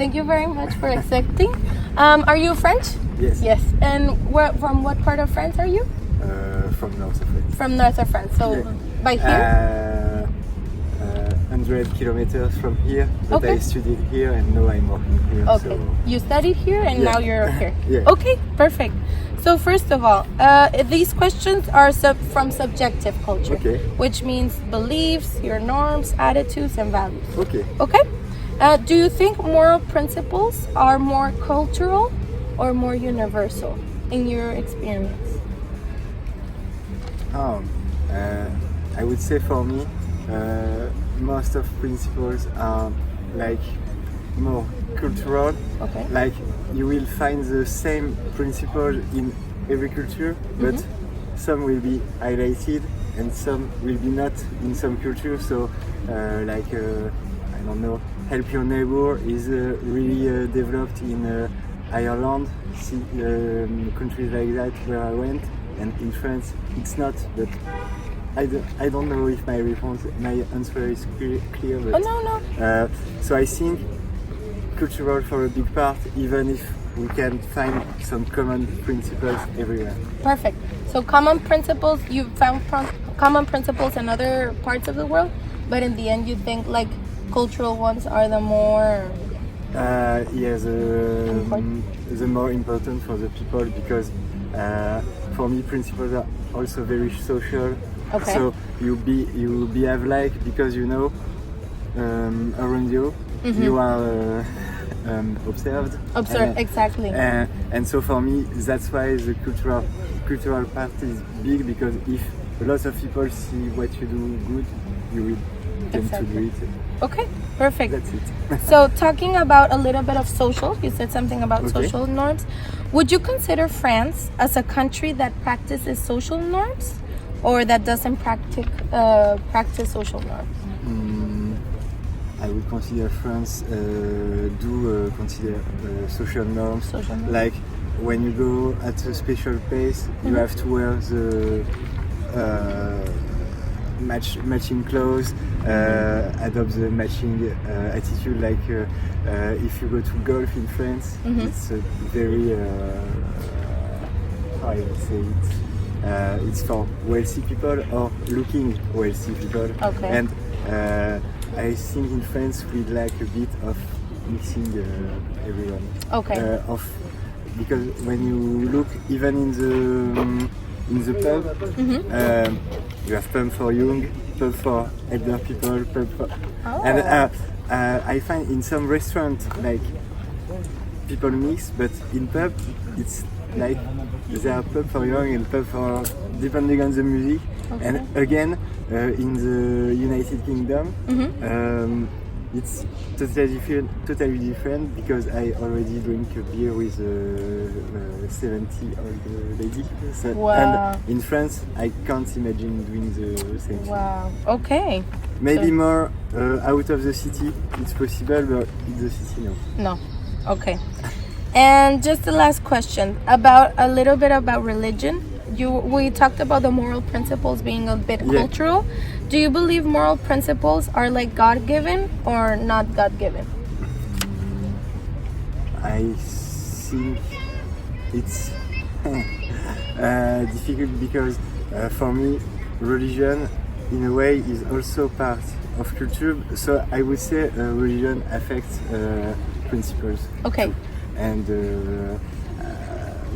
Thank you very much for accepting. Are you French? Yes. Yes. And from what part of France are you? From north of France. From north of France. So Yeah. by here? 100 kilometers from here, but Okay. I studied here and now I'm working here. Okay. So You studied here and Yeah. now you're here. Yeah. Okay, perfect. So first of all, these questions are from subjective culture, Okay. which means beliefs, your norms, attitudes, and values. Okay. Okay. Do you think moral principles are more cultural or more universal in your experience? I would say for me, most of principles are like more cultural. Okay. Like you will find the same principle in every culture, but some will be highlighted and some will be not in some culture. So, I don't know, help your neighbor is really developed in Ireland, countries like that where I went, and in France it's not. But I don't know if my answer is clear. But, No. So I think cultural for a big part, even if we can find some common principles everywhere. Perfect. So common principles, you found common principles in other parts of the world, but in the end you think like cultural ones are the more... The more important for the people, because for me principles are also very social. Okay. So you behave like, because you know around you you are observed. Exactly. And so for me that's why the cultural part is big, because if a lot of people see what you do good, you will tend to do it. Okay, perfect. That's it. So talking about a little bit of social, you said something about Okay. social norms. Would you consider France as a country that practices social norms or that doesn't practice social norms? I would consider France consider social norms. Social norms. Like when you go at a special place, you have to wear the matching clothes, adopt the matching attitude. Like if you go to golf in France, it's a very how I would say it. It's for wealthy people or looking wealthy people. Okay. And I think in France we lack a bit of mixing everyone. Okay. Because when you look even in the pub, you have pub for young, pub for elder people, pub for... And I find in some restaurants like people mix, but in pub it's like there are pub for young and pub for depending on the music. Okay. And again, in the United Kingdom, it's totally different, because I already drink a beer with a 70-year-old lady. So, Wow. And in France, I can't imagine doing the same thing. Wow. Okay. Maybe So- more out of the city, it's possible, but in the city, no. No. Okay. And just the last question about a little bit about religion. We talked about the moral principles being a bit Yeah. cultural. Do you believe moral principles are like God-given or not God-given? I think it's difficult, because for me, religion in a way is also part of culture. So I would say religion affects principles. Okay. too. And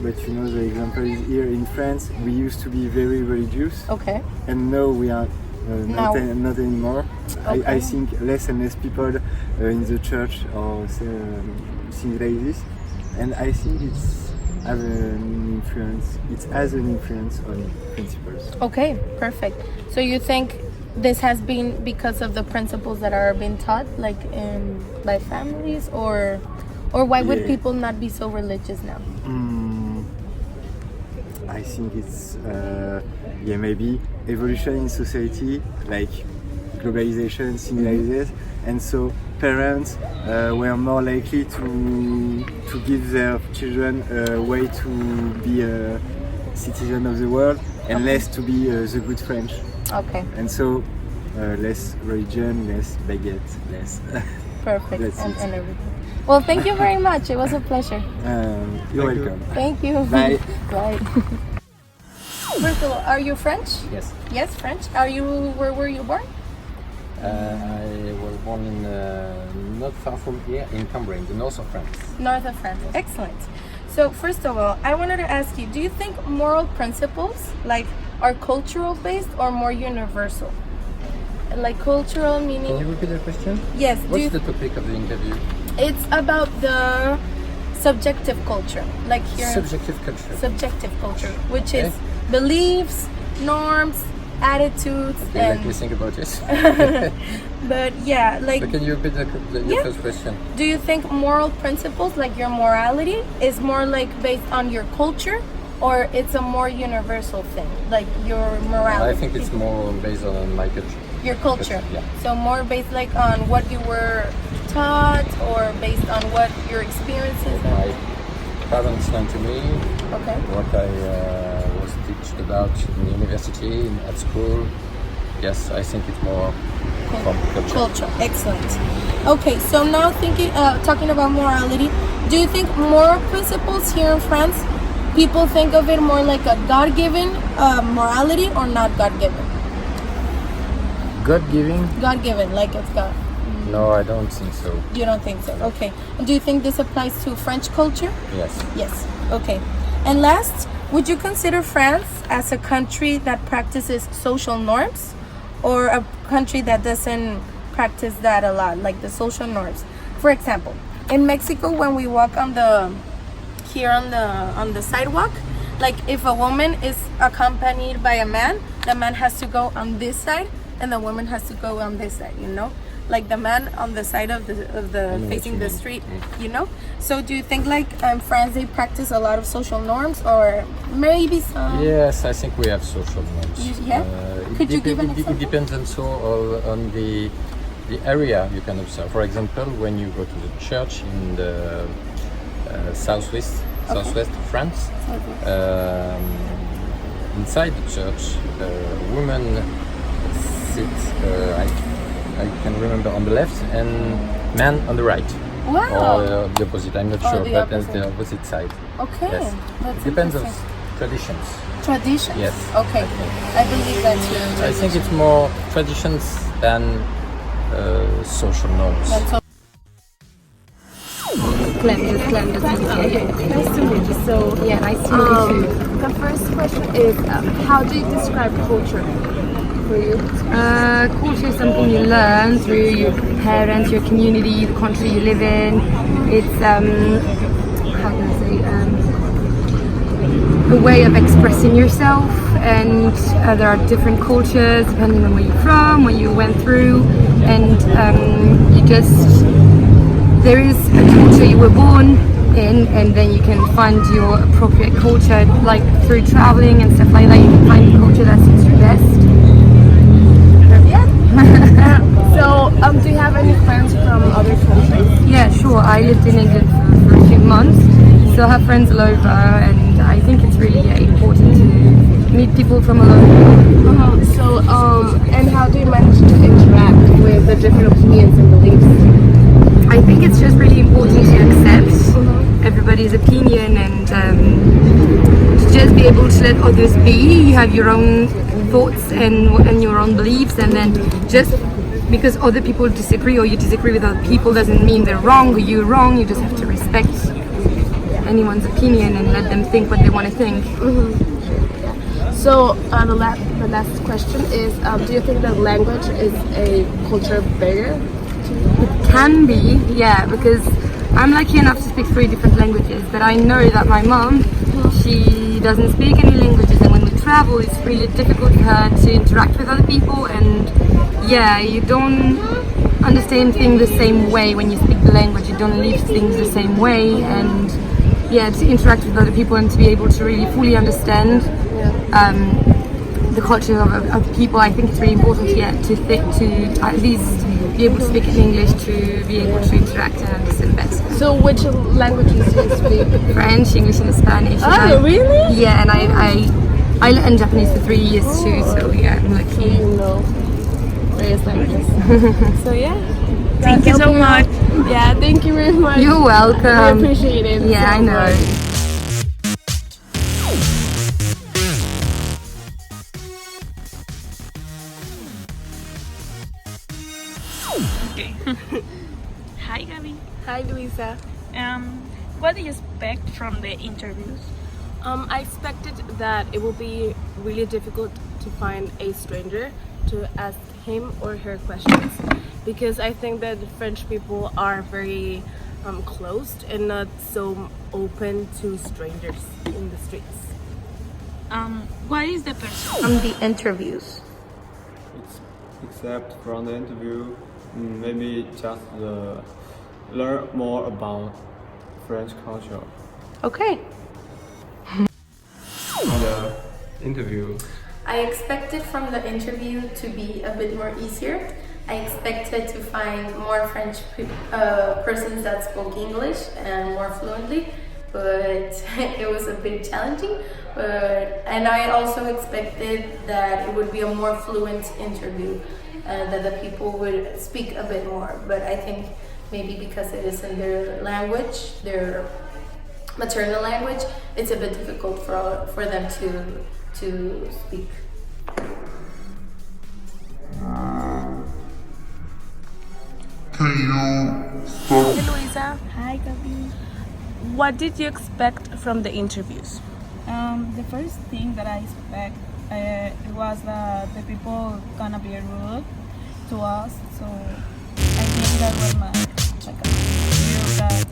but you know, the example is here in France. We used to be very religious, Okay. and now we are Now. not anymore. Okay. I think less and less people in the church or things like this, and I think it has an influence on principles. Okay, perfect. So you think this has been because of the principles that are being taught, like by families, or why would Yeah. people not be so religious now? I think it's maybe evolution in society, like globalization, things like this, and so parents were more likely to give their children a way to be a citizen of the world, and less to be the good French. Okay. And so less religion, less baguette, less. perfect That's it. and everything. Well, thank you very much. It was a pleasure. You're welcome. Thank you. Bye. Bye. First of all, are you French? Yes. Yes, French. Are you? Where were you born? I was born in not far from here in Cambrai, in the north of France. North of France. Excellent. So first of all, I wanted to ask you: do you think moral principles like are cultural based or more universal? Like cultural meaning. Can you repeat the question? Yes. What's the topic of the interview? It's about the subjective culture, like here. Subjective culture. Subjective culture, which Okay. is beliefs, norms, attitudes, Okay, let me and. think about it. But yeah, like. So can you repeat your Yeah. first question? Do you think moral principles, like your morality, is more like based on your culture, or it's a more universal thing, like your morality? I think it's more based on my culture. Your culture. Yeah. So more based like on what you were taught, or based on what your experiences. My parents learned to me Okay. what I was taught about in university, at school. Yes, I think it's more from culture. Culture. Excellent. Okay, so now talking about morality, do you think moral principles here in France, people think of it more like a God-given morality or not God-given? God-giving? God-given, like it's God. No, I don't think so. You don't think so? Okay. And do you think this applies to French culture? Yes. Yes. Okay. And last, would you consider France as a country that practices social norms, or a country that doesn't practice that a lot, like the social norms? For example, in Mexico, when we walk on the sidewalk, like if a woman is accompanied by a man, the man has to go on this side and the woman has to go on this side, you know? Like the man on the side of the know facing what the you mean. street, you know? So do you think like in France they practice a lot of social norms, or maybe some? Yes, I think we have social norms. Yeah? Could you give an It example? depends also on the area you can observe. For example, when you go to the church in the southwest of France, inside the church, women sit, I can remember, on the left and men on the right. Wow. Or the opposite, I'm not Or sure, the but that's opposite. the opposite side. Okay. Yes. That's It depends on interesting. traditions. Traditions? Yes. Okay. I believe that's your I think it's more traditions than social norms. That's so- Clem. Nice to meet you. So, Yeah, nice to meet you too. the first question is, how do you describe culture for you? Culture is something you learn through your parents, your community, the country you live in. It's how can I say, a way of expressing yourself, and there are different cultures depending on where you're from, what you went through, and there is a culture you were born in, and then you can find your appropriate culture, like through traveling and stuff like that. You can find the culture that suits you best. So, do you have any friends from other countries? Yeah, sure. I lived in England for a few months, so I have friends all over, and I think it's really important to meet people from all over. So, and how do you manage to interact with the different opinions and beliefs? I think it's just really important to accept everybody's opinion, and to just be able to let others be. You have your own thoughts and your own beliefs, and then just because other people disagree or you disagree with other people doesn't mean they're wrong or you're wrong. You just have to respect anyone's opinion and let them think what they want to think. So, the last question is, do you think that language is a culture barrier? Can be, yeah, because I'm lucky enough to speak 3 different languages, but I know that my mom, she doesn't speak any languages, and when we travel it's really difficult for her to interact with other people, and yeah, you don't understand things the same way when you speak the language, you don't live things the same way, and yeah, to interact with other people and to be able to really fully understand the culture of people, I think it's really important, yeah, to at least be able to speak in English, to be able to interact and understand better. So, which languages do you speak? French, English, and Spanish. Oh, really? Yeah, and I learned Japanese for 3 years too, so yeah, I'm lucky. No. Yes, languages. So yeah. Thank you so much. Yeah, thank you very much. You're welcome. We appreciate it. Yeah, so I know. much. Okay. Hi, Gabby. Hi, Luisa. What do you expect from the interviews? I expected that it will be really difficult to find a stranger to ask him or her questions, because I think that the French people are very closed and not so open to strangers in the streets. What is the person? From the interviews. Except from the interview, maybe just learn more about French culture. Okay. From the interview, I expected from the interview to be a bit more easier. I expected to find more French persons that spoke English and more fluently, but it was a bit challenging. And I also expected that it would be a more fluent interview, that the people would speak a bit more. But I think maybe because it is in their language, their maternal language, it's a bit difficult for them to speak. Hey, Luisa. Hi, Gabby. What did you expect from the interviews? The first thing that I expect it was that the people gonna be rude to us. So I think that was my like a fear that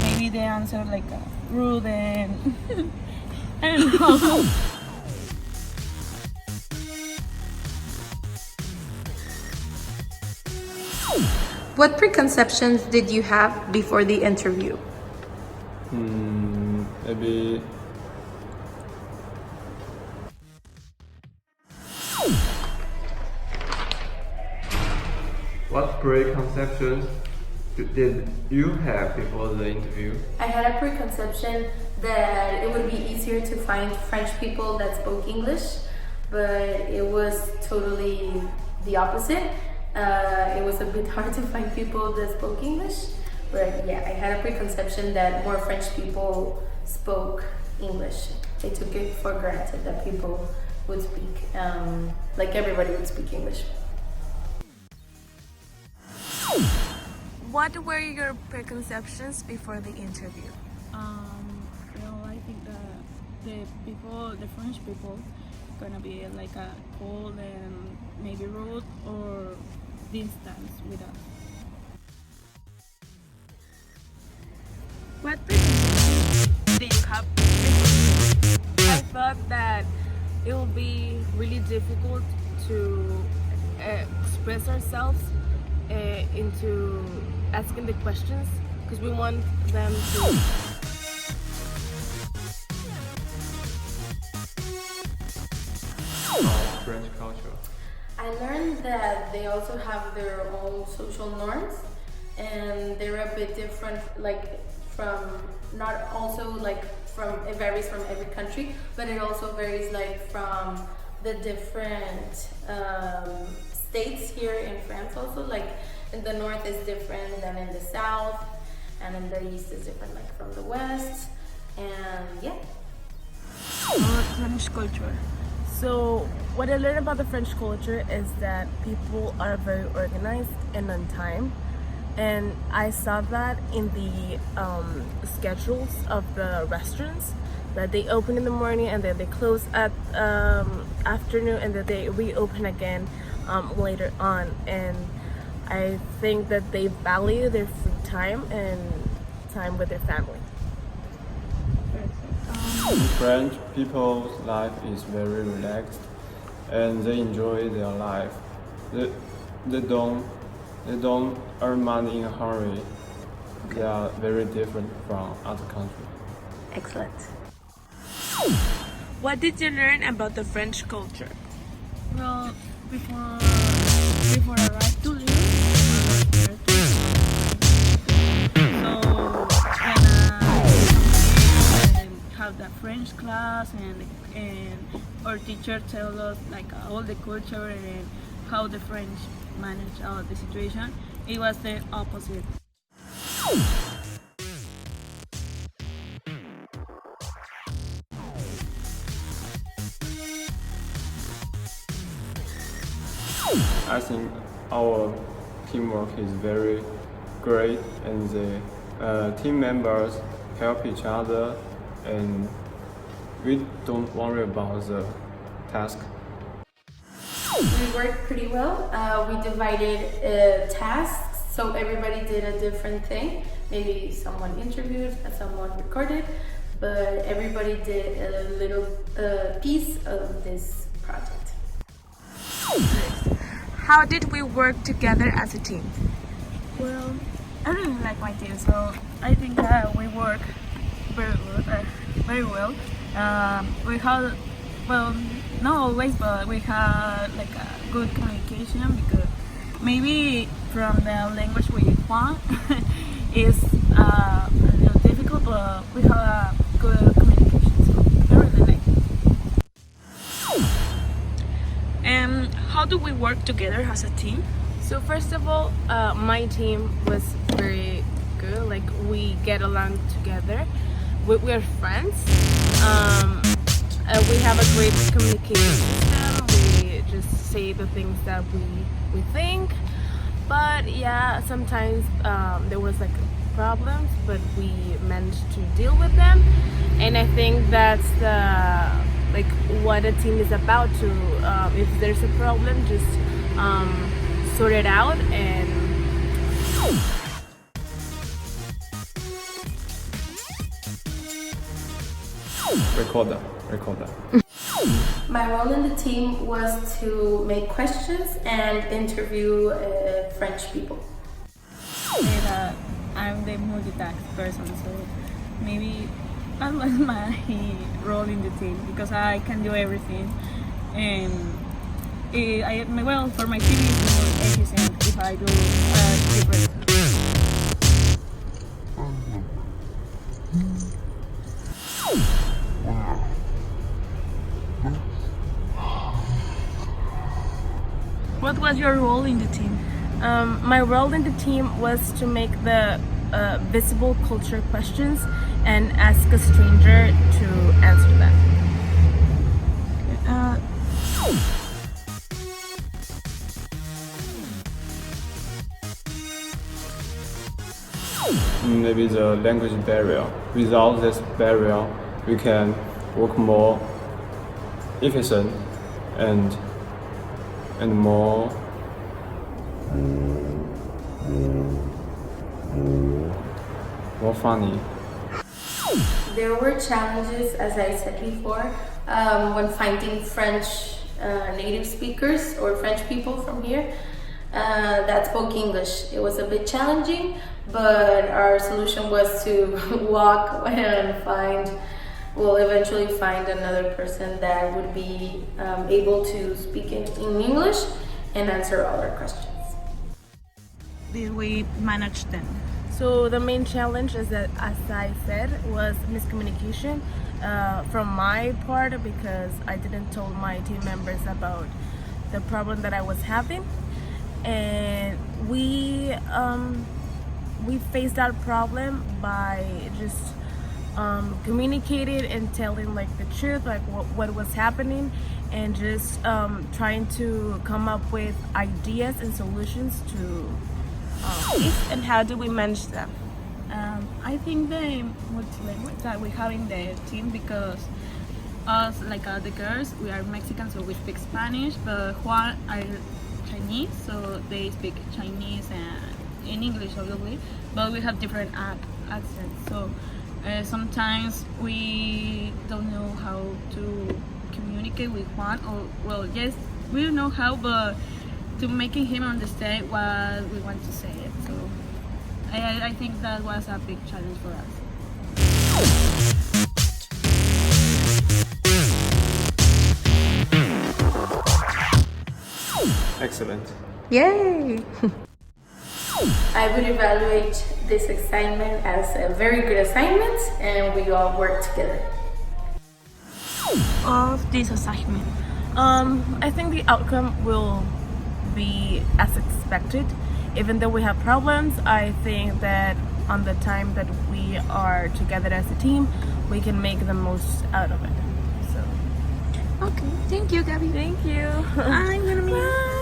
maybe they answer like rude and I don't know. What preconceptions did you have before the interview? maybe what preconceptions did you have before the interview? I had a preconception that it would be easier to find French people that spoke English, but it was totally the opposite. It was a bit hard to find people that spoke English, but yeah, I had a preconception that more French people spoke English. I took it for granted that people would speak, like everybody would speak English. What were your preconceptions before the interview? I think that the French people, gonna be like a cold and maybe rude or distance with us. What preconceptions do you have? I thought that it will be really difficult to express ourselves into asking the questions, because we want them to French culture. I learned that they also have their own social norms, and they're a bit different, like from not also like from it varies from every country, but it also varies like from the different states here in France. Also, like in the north is different than in the south, and in the east is different like from the west, and yeah. French culture. So what I learned about the French culture is that people are very organized and on time, and I saw that in the schedules of the restaurants, that they open in the morning and then they close at afternoon, and then they reopen again later on. And I think that they value their free time and time with their family. French people's life is very relaxed, and they enjoy their life. They don't earn money in a hurry. They are very different from other countries. Excellent. What did you learn about the French culture? Well, before I arrived to live, have the French class, and our teacher tell us like all the culture and how the French manage the situation. It was the opposite. I think our teamwork is very great, and the team members help each other, and we don't worry about the task. We worked pretty well. We divided tasks, so everybody did a different thing. Maybe someone interviewed, someone recorded, but everybody did a little piece of this project. How did we work together as a team? Well, I really like my team, so I think that we work very well. We had, well, not always, but we had like a good communication, because maybe from the language we want is a little difficult, but we have a good communication, so I really like it. And how do we work together as a team? So first of all, my team was very good. Like, we get along together. We're friends. We have a great communication system. We just say the things that we think. But yeah, sometimes there was like problems, but we managed to deal with them. And I think that's what a team is about. To if there's a problem, just sort it out and Record that. My role in the team was to make questions and interview French people. And I'm the multitask person, so maybe that was my role in the team, because I can do everything. And well, for my team it's more efficient if I do different. What was your role in the team? My role in the team was to make the visible culture questions and ask a stranger to answer them. Maybe the language barrier. Without this barrier, we can work more efficient and more funny. There were challenges, as I said before, when finding French native speakers or French people from here that spoke English. It was a bit challenging, but our solution was to walk and eventually find another person that would be able to speak in English and answer all our questions. Did we manage them? So the main challenge is that, as I said, was miscommunication from my part, because I didn't tell my team members about the problem that I was having, and we faced that problem by just communicating and telling like the truth, like what was happening, and just trying to come up with ideas and solutions to And how do we manage them? I think the multi-language that we have in the team, because us, like the girls, we are Mexican, so we speak Spanish, but Juan are Chinese, so they speak Chinese and in English, obviously, but we have different accents. So sometimes we don't know how to communicate with Juan, or well, yes, we don't know how, but to making him understand what we want to say. So I think that was a big challenge for us. Excellent. Yay! I would evaluate this assignment as a very good assignment, and we all work together. Of this assignment, I think the outcome will be as expected. Even though we have problems, I think that on the time that we are together as a team, we can make the most out of it. So Okay, thank you, Gabby. thank you. I'm gonna meet.